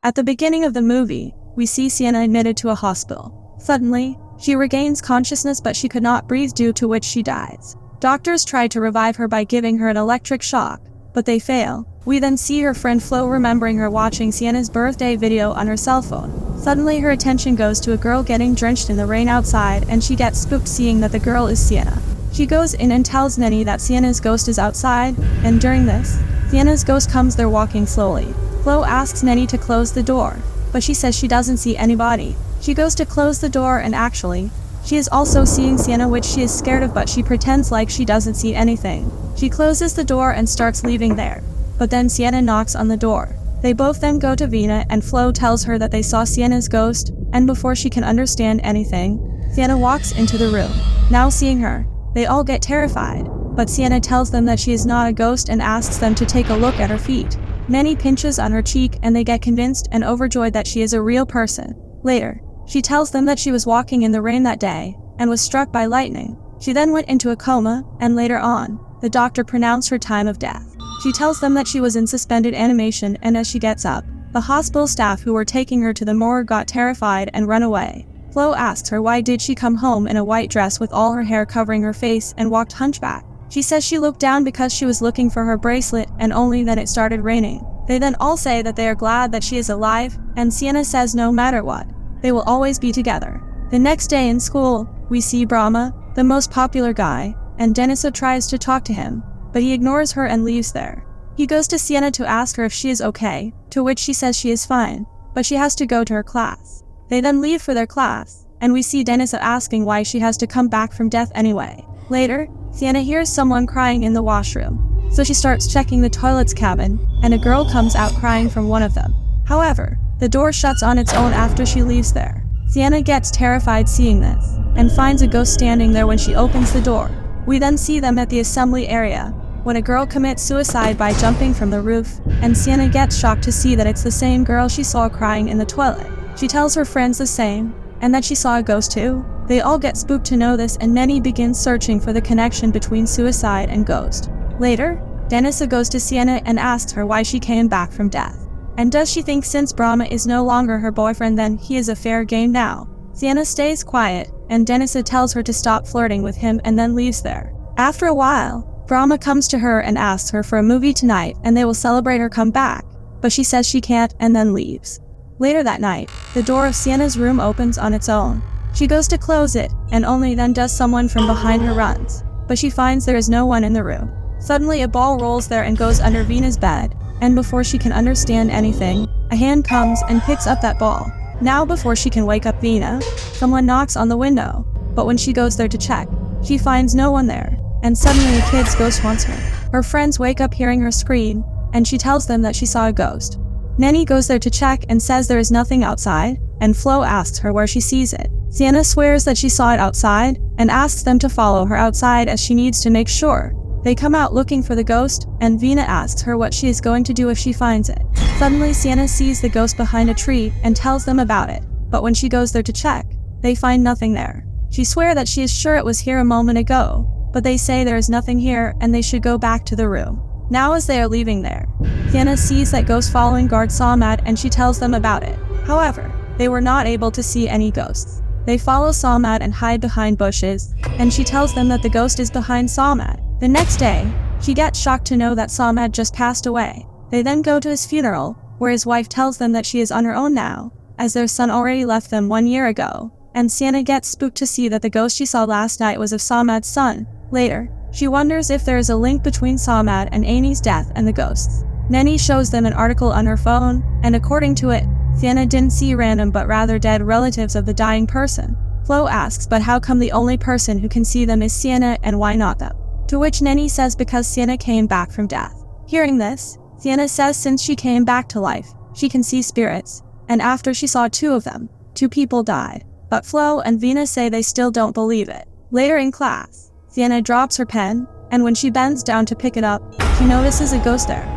At the beginning of the movie, we see Siena admitted to a hospital. Suddenly, she regains consciousness but she could not breathe, due to which she dies. Doctors try to revive her by giving her an electric shock, but they fail. We then see her friend Flo remembering her watching Siena's birthday video on her cell phone. Suddenly her attention goes to a girl getting drenched in the rain outside, and she gets spooked seeing that the girl is Siena. She goes in and tells 𝐁𝐃 that Siena's ghost is outside, and during this, Siena's ghost comes there walking slowly. Flo asks 𝐁𝐃 to close the door, but she says she doesn't see anybody. She goes to close the door and actually, she is also seeing Siena, which she is scared of, but she pretends like she doesn't see anything. She closes the door and starts leaving there. But then Siena knocks on the door. They both then go to Vina, and Flo tells her that they saw Siena's ghost, and before she can understand anything, Siena walks into the room. Now seeing her, they all get terrified, but Siena tells them that she is not a ghost and asks them to take a look at her feet. 𝐁𝐃 pinches on her cheek and they get convinced and overjoyed that she is a real person. Later, she tells them that she was walking in the rain that day, and was struck by lightning. She then went into a coma, and later on, the doctor pronounced her time of death. She tells them that she was in suspended animation, and as she gets up, the hospital staff who were taking her to the morgue got terrified and run away. Flo asks her why did she come home in a white dress with all her hair covering her face and walked hunchback. She says she looked down because she was looking for her bracelet, and only then it started raining. They then all say that they are glad that she is alive, and Siena says no matter what, they will always be together. The next day in school, we see Brahma, the most popular guy, and 𝐁𝐃 tries to talk to him, but he ignores her and leaves there. He goes to Siena to ask her if she is okay, to which she says she is fine, but she has to go to her class. They then leave for their class, and we see 𝐁𝐃 asking why she has to come back from death anyway. Later, Siena hears someone crying in the washroom, so she starts checking the toilet's cabin, and a girl comes out crying from one of them. However, the door shuts on its own after she leaves there. Siena gets terrified seeing this, and finds a ghost standing there when she opens the door. We then see them at the assembly area, when a girl commits suicide by jumping from the roof, and Siena gets shocked to see that it's the same girl she saw crying in the toilet. She tells her friends the same, and that she saw a ghost too. They all get spooked to know this, and 𝐁𝐃 begins searching for the connection between suicide and ghost. Later, 𝐁𝐃 goes to Siena and asks her why she came back from death. And does she think since Brahma is no longer her boyfriend then he is a fair game now? Siena stays quiet, and 𝐁𝐃 tells her to stop flirting with him and then leaves there. After a while, Brahma comes to her and asks her for a movie tonight and they will celebrate her comeback, but she says she can't and then leaves. Later that night, the door of Siena's room opens on its own. She goes to close it, and only then does someone from behind her runs, but she finds there is no one in the room. Suddenly a ball rolls there and goes under Vina's bed, and before she can understand anything, a hand comes and picks up that ball. Now before she can wake up Vina, someone knocks on the window, but when she goes there to check, she finds no one there, and suddenly a kid's ghost haunts her. Her friends wake up hearing her scream, and she tells them that she saw a ghost. 𝐁𝐃 goes there to check and says there is nothing outside, and Flo asks her where she sees it. Siena swears that she saw it outside, and asks them to follow her outside as she needs to make sure. They come out looking for the ghost, and Vina asks her what she is going to do if she finds it. Suddenly Siena sees the ghost behind a tree and tells them about it, but when she goes there to check, they find nothing there. She swears that she is sure it was here a moment ago, but they say there is nothing here and they should go back to the room. Now as they are leaving there, Siena sees that ghost following guard 𝐁𝐃 and she tells them about it. However, they were not able to see any ghosts. They follow 𝐁𝐃 and hide behind bushes, and she tells them that the ghost is behind 𝐁𝐃. The next day, she gets shocked to know that 𝐁𝐃 just passed away. They then go to his funeral, where his wife tells them that she is on her own now, as their son already left them 1 year ago, and Siena gets spooked to see that the ghost she saw last night was of 𝐁𝐃's son. Later, she wonders if there is a link between 𝐁𝐃 and 𝐁𝐃's death and the ghosts. 𝐁𝐃 shows them an article on her phone, and according to it, Siena didn't see random but rather dead relatives of the dying person. Flo asks but how come the only person who can see them is Siena and why not them? To which 𝐁𝐃 says because Siena came back from death. Hearing this, Siena says since she came back to life, she can see spirits, and after she saw 2 of them, 2 people died. But Flo and Vina say they still don't believe it. Later in class, Siena drops her pen, and when she bends down to pick it up, she notices a ghost there.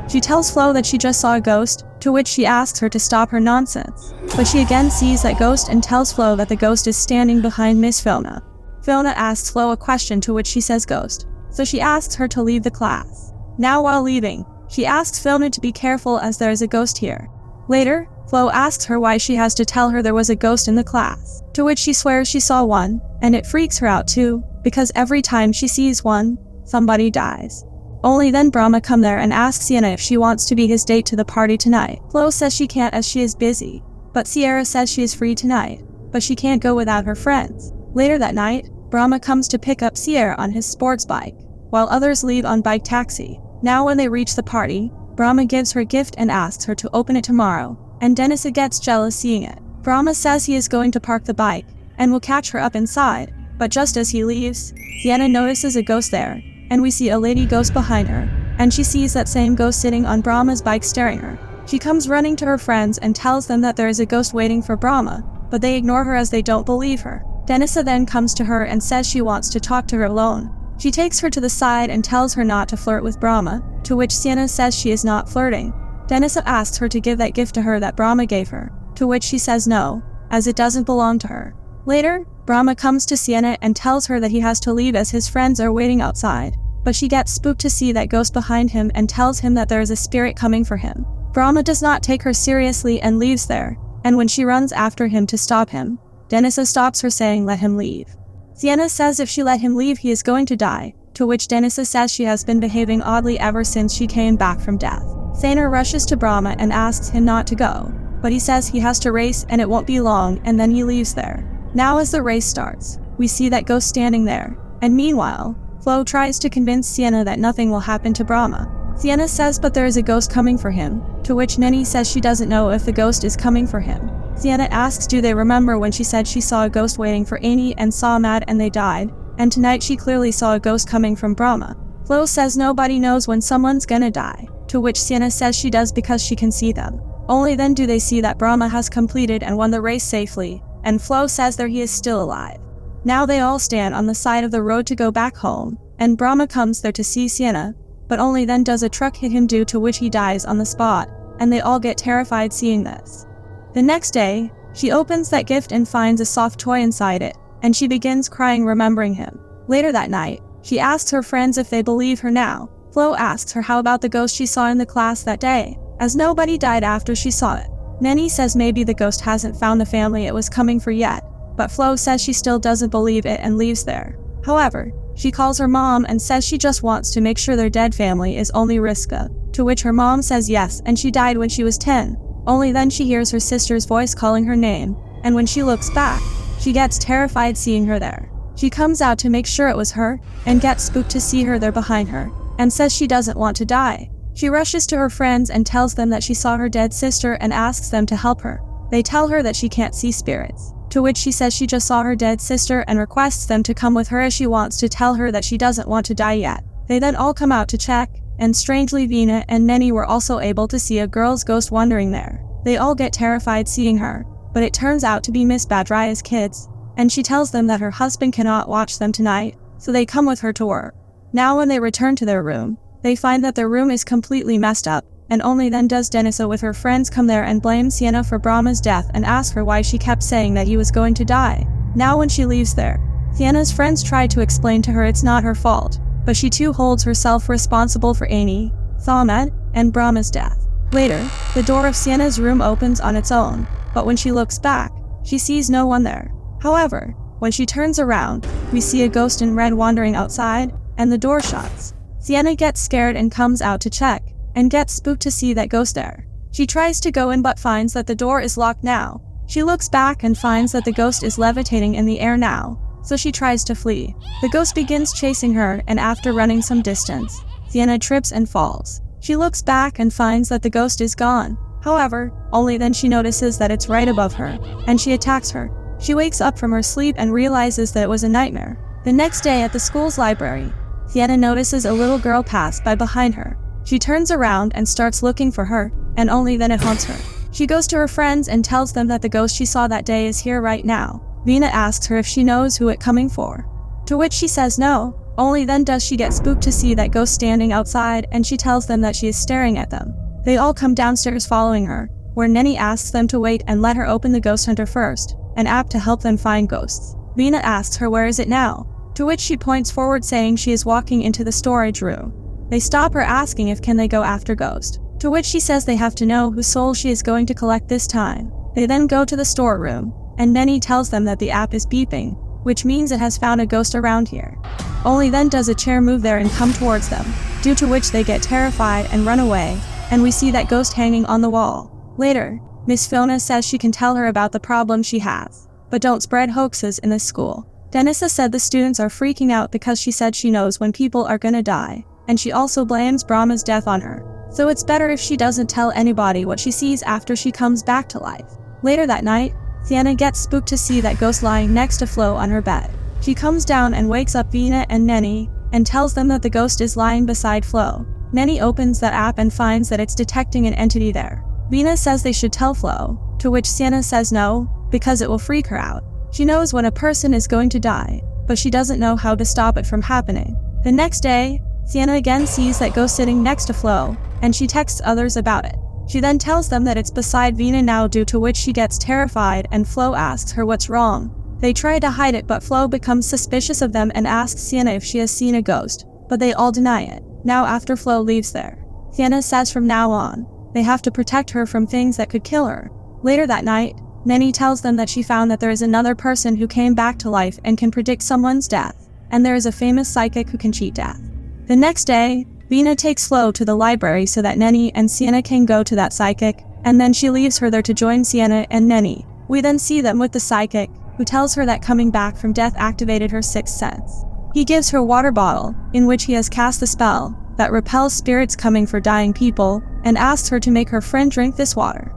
She tells Flo that she just saw a ghost, to which she asks her to stop her nonsense. But she again sees that ghost and tells Flo that the ghost is standing behind Miss Fiona. Fiona asks Flo a question to which she says ghost, so she asks her to leave the class. Now while leaving, she asks Fiona to be careful as there is a ghost here. Later, Flo asks her why she has to tell her there was a ghost in the class, to which she swears she saw one, and it freaks her out too, because every time she sees one, somebody dies. Only then Brahma comes there and asks Siena if she wants to be his date to the party tonight. Flo says she can't as she is busy, but Sierra says she is free tonight, but she can't go without her friends. Later that night, Brahma comes to pick up Sierra on his sports bike, while others leave on bike taxi. Now when they reach the party, Brahma gives her a gift and asks her to open it tomorrow, and Denisa gets jealous seeing it. Brahma says he is going to park the bike, and will catch her up inside, but just as he leaves, Siena notices a ghost there, and we see a lady ghost behind her, and she sees that same ghost sitting on Brahma's bike staring her. She comes running to her friends and tells them that there is a ghost waiting for Brahma, but they ignore her as they don't believe her. Denisa then comes to her and says she wants to talk to her alone. She takes her to the side and tells her not to flirt with Brahma, to which Siena says she is not flirting. Denisa asks her to give that gift to her that Brahma gave her, to which she says no, as it doesn't belong to her. Later, Brahma comes to Siena and tells her that he has to leave as his friends are waiting outside, but she gets spooked to see that ghost behind him and tells him that there is a spirit coming for him. Brahma does not take her seriously and leaves there, and when she runs after him to stop him, Denisa stops her saying let him leave. Siena says if she let him leave he is going to die, to which Denisa says she has been behaving oddly ever since she came back from death. Siena rushes to Brahma and asks him not to go, but he says he has to race and it won't be long, and then he leaves there. Now as the race starts, we see that ghost standing there, and meanwhile, Flo tries to convince Siena that nothing will happen to Brahma. Siena says but there is a ghost coming for him, to which Neni says she doesn't know if the ghost is coming for him. Siena asks do they remember when she said she saw a ghost waiting for Annie and saw Mad and they died, and tonight she clearly saw a ghost coming from Brahma. Flo says nobody knows when someone's gonna die, to which Siena says she does because she can see them. Only then do they see that Brahma has completed and won the race safely, and Flo says there he is still alive. Now they all stand on the side of the road to go back home, and Brahma comes there to see Siena, but only then does a truck hit him due to which he dies on the spot, and they all get terrified seeing this. The next day, she opens that gift and finds a soft toy inside it, and she begins crying remembering him. Later that night, she asks her friends if they believe her now. Flo asks her how about the ghost she saw in the class that day, as nobody died after she saw it. Neni says maybe the ghost hasn't found the family it was coming for yet, but Flo says she still doesn't believe it and leaves there. However, she calls her mom and says she just wants to make sure their dead family is only Riska, to which her mom says yes and she died when she was 10. Only then she hears her sister's voice calling her name, and when she looks back, she gets terrified seeing her there. She comes out to make sure it was her, and gets spooked to see her there behind her, and says she doesn't want to die. She rushes to her friends and tells them that she saw her dead sister and asks them to help her. They tell her that she can't see spirits, to which she says she just saw her dead sister and requests them to come with her as she wants to tell her that she doesn't want to die yet. They then all come out to check, and strangely Vina and Neni were also able to see a girl's ghost wandering there. They all get terrified seeing her, but it turns out to be Miss Badraya's kids, and she tells them that her husband cannot watch them tonight, so they come with her to work. Now when they return to their room, they find that their room is completely messed up, and only then does Denisa with her friends come there and blame Siena for Brahma's death and ask her why she kept saying that he was going to die. Now when she leaves there, Siena's friends try to explain to her it's not her fault, but she too holds herself responsible for Annie, Thalmed, and Brahma's death. Later, the door of Siena's room opens on its own, but when she looks back, she sees no one there. However, when she turns around, we see a ghost in red wandering outside, and the door shuts. Siena gets scared and comes out to check, and gets spooked to see that ghost there. She tries to go in but finds that the door is locked now. She looks back and finds that the ghost is levitating in the air now, so she tries to flee. The ghost begins chasing her, and after running some distance, Siena trips and falls. She looks back and finds that the ghost is gone. However, only then she notices that it's right above her, and she attacks her. She wakes up from her sleep and realizes that it was a nightmare. The next day at the school's library, Siena notices a little girl pass by behind her. She turns around and starts looking for her, and only then it haunts her. She goes to her friends and tells them that the ghost she saw that day is here right now. Vina asks her if she knows who it's coming for, to which she says no. Only then does she get spooked to see that ghost standing outside, and she tells them that she is staring at them. They all come downstairs following her, where Neni asks them to wait and let her open the ghost hunter first, an app to help them find ghosts. Vina asks her where is it now, to which she points forward saying she is walking into the storage room. They stop her asking if can they go after ghost, to which she says they have to know whose soul she is going to collect this time. They then go to the storeroom, and 𝐁𝐄𝐒 tells them that the app is beeping, which means it has found a ghost around here. Only then does a chair move there and come towards them, due to which they get terrified and run away, and we see that ghost hanging on the wall. Later, Miss Fiona says she can tell her about the problem she has, but don't spread hoaxes in this school. Denisa said the students are freaking out because she said she knows when people are gonna die, and she also blames Brahma's death on her, so it's better if she doesn't tell anybody what she sees after she comes back to life. Later that night, Siena gets spooked to see that ghost lying next to Flo on her bed. She comes down and wakes up Veena and 𝐁𝐄𝐒, and tells them that the ghost is lying beside Flo. 𝐁𝐄𝐒 opens that app and finds that it's detecting an entity there. Veena says they should tell Flo, to which Siena says no, because it will freak her out. She knows when a person is going to die, but she doesn't know how to stop it from happening. The next day, Siena again sees that ghost sitting next to Flo, and she texts others about it. She then tells them that it's beside Veena now, due to which she gets terrified and Flo asks her what's wrong. They try to hide it, but Flo becomes suspicious of them and asks Siena if she has seen a ghost, but they all deny it. Now after Flo leaves there, Siena says from now on, they have to protect her from things that could kill her. Later that night, 𝐁𝐄𝐒 tells them that she found that there is another person who came back to life and can predict someone's death, and there is a famous psychic who can cheat death. The next day, Veena takes Flo to the library so that 𝐁𝐄𝐒 and Siena can go to that psychic, and then she leaves her there to join Siena and 𝐁𝐄𝐒. We then see them with the psychic, who tells her that coming back from death activated her sixth sense. He gives her a water bottle, in which he has cast the spell that repels spirits coming for dying people, and asks her to make her friend drink this water.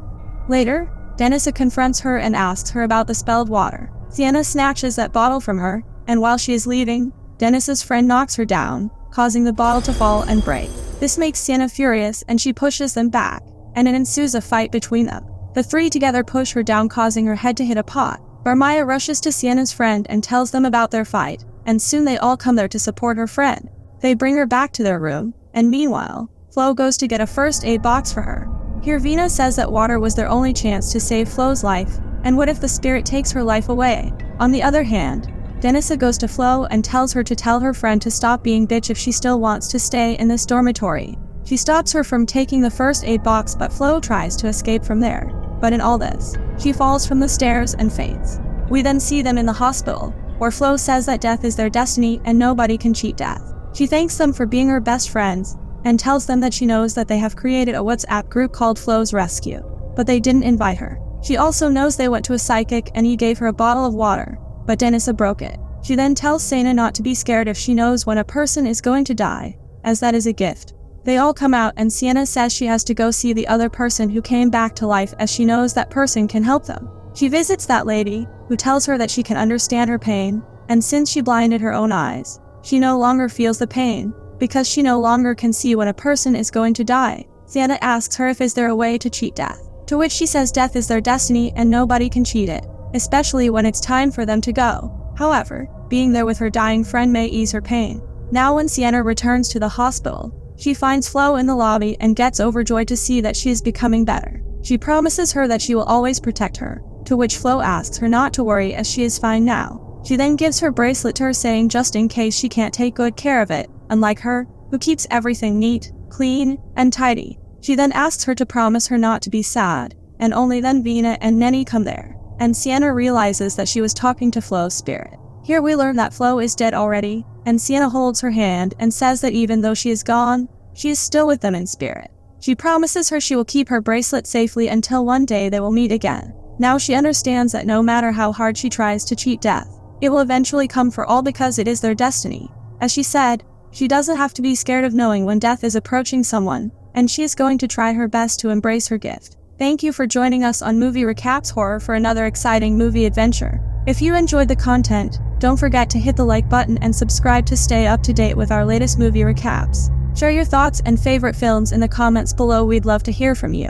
Later, Denisa confronts her and asks her about the spelled water. Siena snatches that bottle from her, and while she is leaving, Denisa's friend knocks her down, causing the bottle to fall and break. This makes Siena furious and she pushes them back, and it ensues a fight between them. The three together push her down, causing her head to hit a pot. Brahma rushes to Siena's friend and tells them about their fight, and soon they all come there to support her friend. They bring her back to their room, and meanwhile, Flo goes to get a first aid box for her. Here Veena says that water was their only chance to save Flo's life, and what if the spirit takes her life away? On the other hand, Denisa goes to Flo and tells her to tell her friend to stop being bitch if she still wants to stay in this dormitory. She stops her from taking the first aid box, but Flo tries to escape from there. But in all this, she falls from the stairs and faints. We then see them in the hospital, where Flo says that death is their destiny and nobody can cheat death. She thanks them for being her best friends, and tells them that she knows that they have created a WhatsApp group called Flo's Rescue, but they didn't invite her. She also knows they went to a psychic and he gave her a bottle of water, but Denisa broke it. She then tells Siena not to be scared if she knows when a person is going to die, as that is a gift. They all come out and Siena says she has to go see the other person who came back to life, as she knows that person can help them. She visits that lady, who tells her that she can understand her pain, and since she blinded her own eyes, she no longer feels the pain, because she no longer can see when a person is going to die. Siena asks her if is there a way to cheat death, to which she says death is their destiny and nobody can cheat it, especially when it's time for them to go. However, being there with her dying friend may ease her pain. Now when Siena returns to the hospital, she finds Flo in the lobby and gets overjoyed to see that she is becoming better. She promises her that she will always protect her, to which Flo asks her not to worry as she is fine now. She then gives her bracelet to her, saying just in case she can't take good care of it, unlike her, who keeps everything neat, clean, and tidy. She then asks her to promise her not to be sad, and only then Veena and 𝐁𝐄𝐒 come there, and Siena realizes that she was talking to Flo's spirit. Here we learn that Flo is dead already, and Siena holds her hand and says that even though she is gone, she is still with them in spirit. She promises her she will keep her bracelet safely until one day they will meet again. Now she understands that no matter how hard she tries to cheat death, it will eventually come for all because it is their destiny. As she said, she doesn't have to be scared of knowing when death is approaching someone, and she is going to try her best to embrace her gift. Thank you for joining us on Movie Recaps Horror for another exciting movie adventure. If you enjoyed the content, don't forget to hit the like button and subscribe to stay up to date with our latest movie recaps. Share your thoughts and favorite films in the comments below, we'd love to hear from you.